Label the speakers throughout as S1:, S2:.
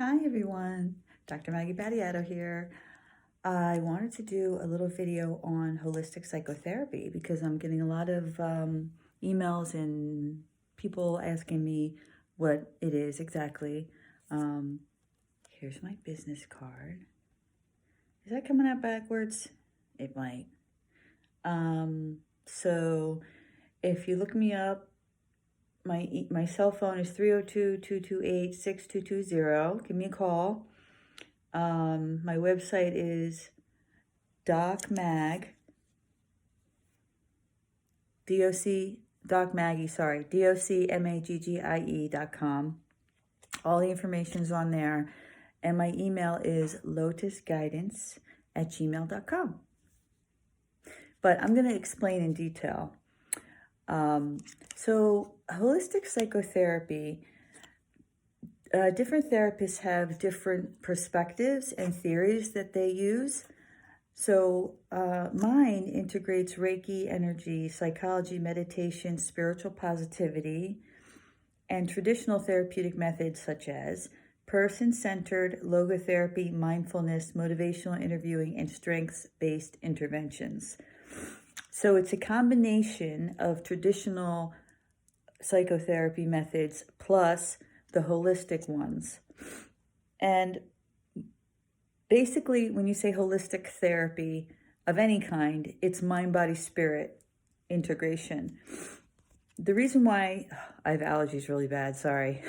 S1: Hi everyone, Dr. Maggie Battiato here. I wanted to do a little video on holistic psychotherapy because I'm getting a lot of emails and people asking me what it is exactly. Um, Here's my business card. Is that coming out backwards? It might. So if you look me up, my cell phone is 302-228-6220. Give me a call. My website is DocMag, DocMaggie.com. All the information's on there. And my email is lotusguidance@gmail.com. But I'm going to explain in detail. So holistic psychotherapy, different therapists have different perspectives and theories that they use. So mine integrates Reiki, energy, psychology, meditation, spiritual positivity, and traditional therapeutic methods such as person-centered logotherapy, mindfulness, motivational interviewing, and strengths-based interventions. So it's a combination of traditional psychotherapy methods plus the holistic ones. And basically, when you say holistic therapy of any kind, it's mind, body, spirit integration. The reason why I have allergies really bad, sorry,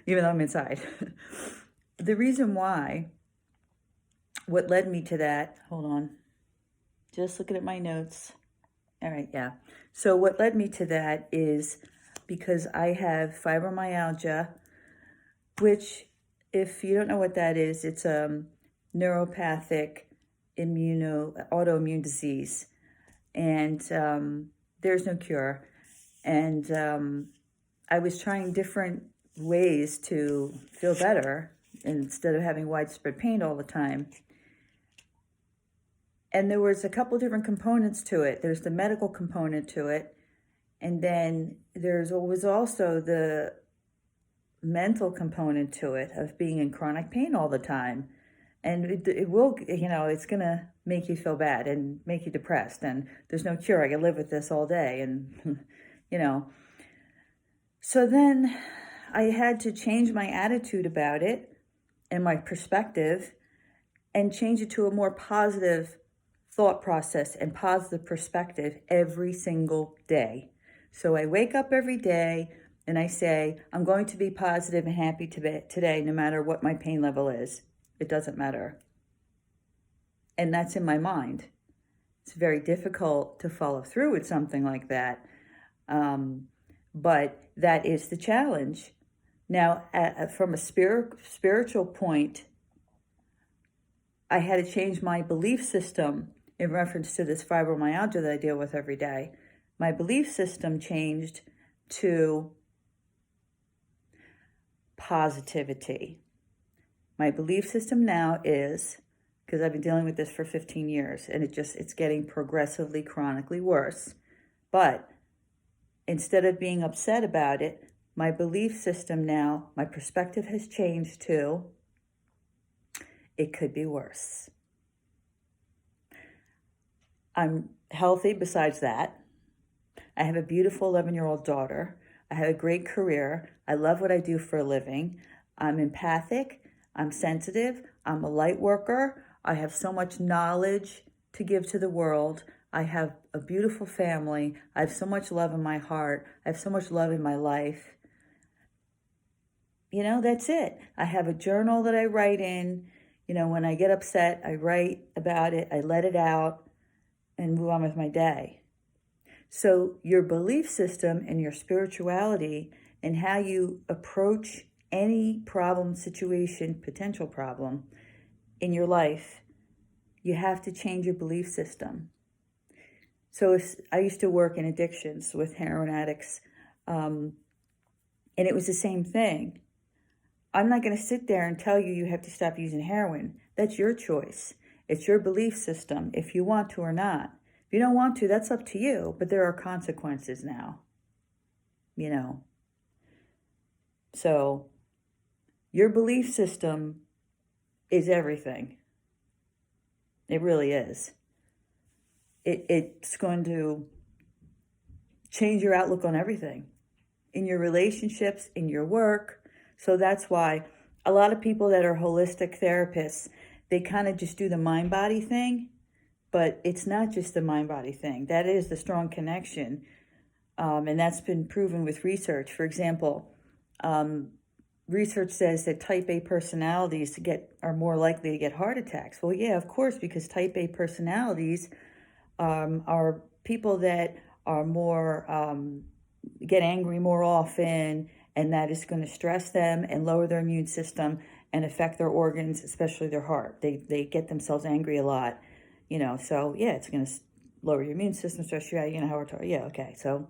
S1: even though I'm inside. The reason why, what led me to that, hold on, just looking at my notes. All right, yeah. So what led me to that is because I have fibromyalgia, which, if you don't know what that is, it's a neuropathic autoimmune disease, and there's no cure. And I was trying different ways to feel better instead of having widespread pain all the time. And there was a couple different components to it. There's the medical component to it, and then there was also the mental component to it of being in chronic pain all the time. And it will, it's going to make you feel bad and make you depressed. And there's no cure. I can live with this all day. And, So then I had to change my attitude about it and my perspective and change it to a more positive thought process and positive perspective every single day. So I wake up every day and I say, I'm going to be positive and happy today, no matter what my pain level is. It doesn't matter. And that's in my mind. It's very difficult to follow through with something like that. But that is the challenge. Now, from a spiritual point, I had to change my belief system in reference to this fibromyalgia that I deal with every day. My belief system changed to positivity. My belief system now is, because I've been dealing with this for 15 years, and it's getting progressively, chronically worse. But instead of being upset about it, my belief system now, my perspective has changed to, it could be worse. I'm healthy besides that. I have a beautiful 11-year-old daughter. I have a great career. I love what I do for a living. I'm empathic. I'm sensitive. I'm a light worker. I have so much knowledge to give to the world. I have a beautiful family. I have so much love in my heart. I have so much love in my life. That's it. I have a journal that I write in. When I get upset, I write about it. I let it out and move on with my day. So your belief system and your spirituality and how you approach any problem, situation, potential problem in your life, you have to change your belief system. So I used to work in addictions with heroin addicts, and it was the same thing. I'm not going to sit there and tell you have to stop using heroin. That's your choice. It's your belief system, if you want to or not. If you don't want to, that's up to you, but there are consequences now, So Your belief system is everything. It really is. It's going to change your outlook on everything, in your relationships, in your work. So that's why a lot of people that are holistic therapists, they kind of just do the mind-body thing, but it's not just the mind-body thing. That is the strong connection, and that's been proven with research. For example, research says that type A personalities are more likely to get heart attacks. Well, yeah, of course, because type A personalities are people that are more, get angry more often, and that is going to stress them and lower their immune system and affect their organs, especially their heart. They get themselves angry a lot, so yeah, it's going to lower your immune system, stress you out, yeah, okay. So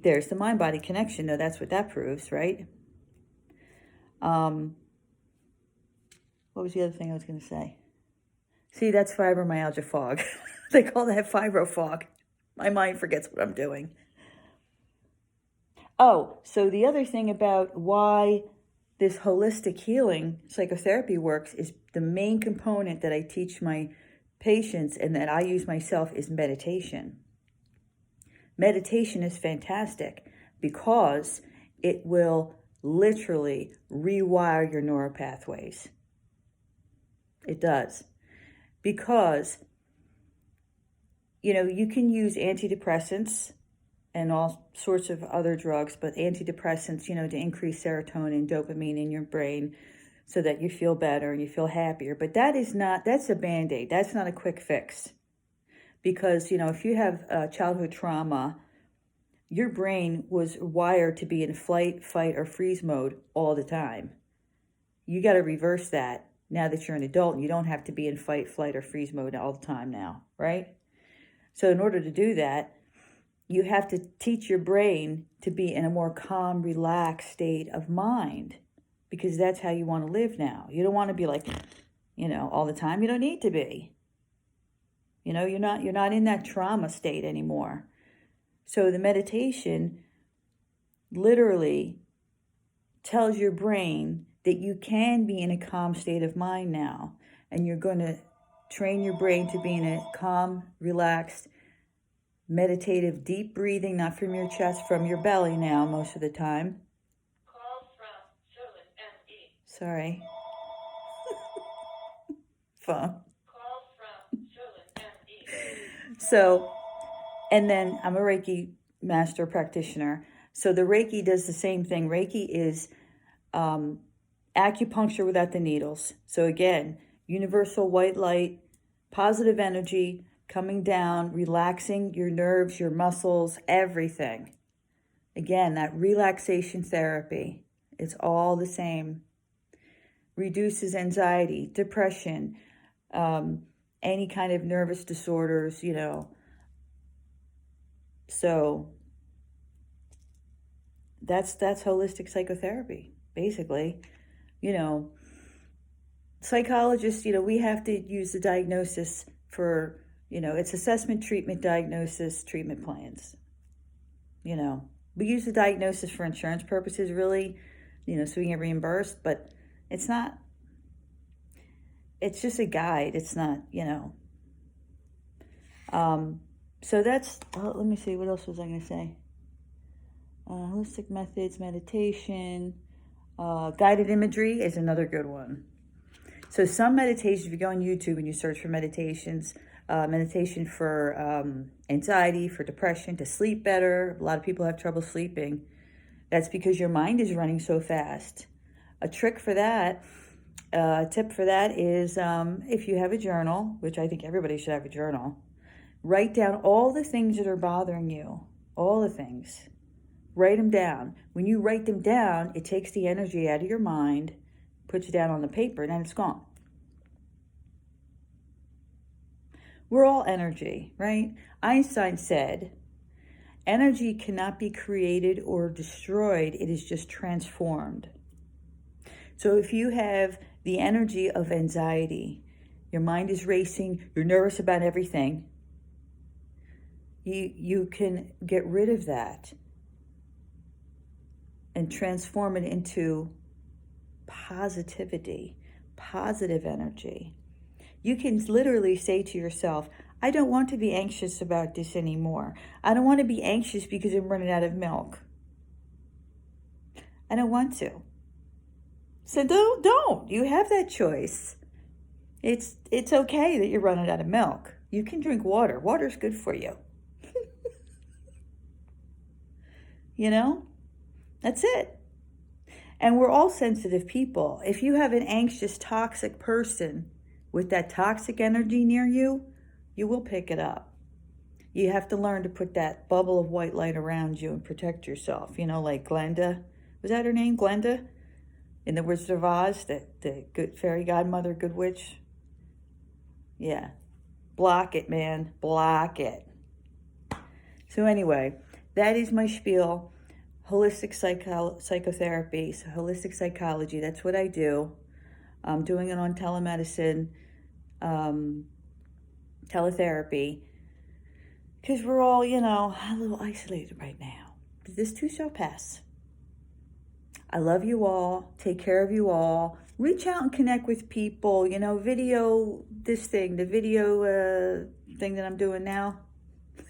S1: there's the mind-body connection. No, that's what that proves, right? What was the other thing I was going to say? See, that's fibromyalgia fog. They call that fibro fog. My mind forgets what I'm doing. Oh, so the other thing about why this holistic healing psychotherapy works is the main component that I teach my patients and that I use myself is meditation. Meditation is fantastic because it will literally rewire your neural pathways. It does. Because, you can use antidepressants and all sorts of other drugs, but antidepressants, to increase serotonin, dopamine in your brain so that you feel better and you feel happier. But that's a Band-Aid. That's not a quick fix. Because, if you have childhood trauma, your brain was wired to be in flight, fight, or freeze mode all the time. You got to reverse that now that you're an adult and you don't have to be in fight, flight, or freeze mode all the time now, right? So in order to do that, you have to teach your brain to be in a more calm, relaxed state of mind, because that's how you want to live now. You don't want to be like, all the time. You don't need to be. You're not in that trauma state anymore. So the meditation literally tells your brain that you can be in a calm state of mind now, and you're going to train your brain to be in a calm, relaxed, meditative, deep breathing, not from your chest, from your belly now most of the time.
S2: Call from Sherwin M.E.
S1: Sorry. Phone.
S2: Call from Sherwin M.E.
S1: So, and then I'm a Reiki master practitioner. So the Reiki does the same thing. Reiki is acupuncture without the needles. So again, universal white light, positive energy, coming down, relaxing your nerves, your muscles, everything. Again, that relaxation therapy, it's all the same. Reduces anxiety, depression, any kind of nervous disorders, So that's holistic psychotherapy, basically. Psychologists, we have to use the diagnosis for, it's assessment, treatment, diagnosis, treatment plans. We use the diagnosis for insurance purposes, really, so we can get reimbursed, but it's not, it's just a guide. It's not, so that's, let me see, what else was I going to say? Holistic methods, meditation, guided imagery is another good one. So some meditations, if you go on YouTube and you search for meditations, meditation for anxiety, for depression, to sleep better. A lot of people have trouble sleeping. That's because your mind is running so fast. A trick for that, a tip for that is if you have a journal, which I think everybody should have a journal, write down all the things that are bothering you, all the things. Write them down. When you write them down, it takes the energy out of your mind, puts it down on the paper, and then it's gone. We're all energy, right? Einstein said, energy cannot be created or destroyed. It is just transformed. So if you have the energy of anxiety, your mind is racing, you're nervous about everything, you can get rid of that and transform it into positivity, positive energy. You can literally say to yourself, I don't want to be anxious about this anymore. I don't want to be anxious because I'm running out of milk. I don't want to. So don't. You have that choice. It's okay that you're running out of milk. You can drink water. Water's good for you. You know? That's it. And we're all sensitive people. If you have an anxious, toxic person with that toxic energy near you, you will pick it up. You have to learn to put that bubble of white light around you and protect yourself. You know, like Glenda. Was that her name? Glenda? In The Wizard of Oz, the good fairy godmother, good witch. Yeah. Block it, man. Block it. So anyway, that is my spiel. Holistic psychotherapy, so holistic psychology. That's what I do. I'm doing it on telemedicine, teletherapy, because we're all, a little isolated right now. But this too shall pass. I love you all. Take care of you all. Reach out and connect with people. The video thing that I'm doing now.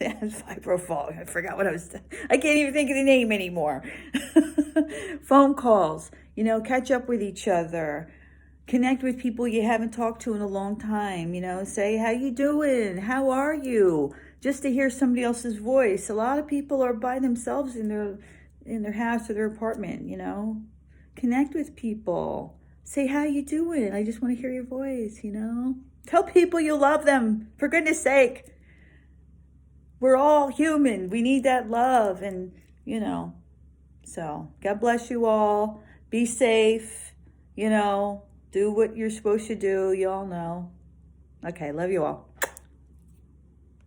S1: Vibrofog. I forgot what I can't even think of the name anymore. Phone calls. Catch up with each other. Connect with people you haven't talked to in a long time. Say, how you doing? How are you? Just to hear somebody else's voice. A lot of people are by themselves in their house or their apartment, Connect with people. Say, how you doing? I just want to hear your voice, Tell people you love them, for goodness sake. We're all human. We need that love. And, so God bless you all. Be safe. Do what you're supposed to do. You all know. Okay, love you all.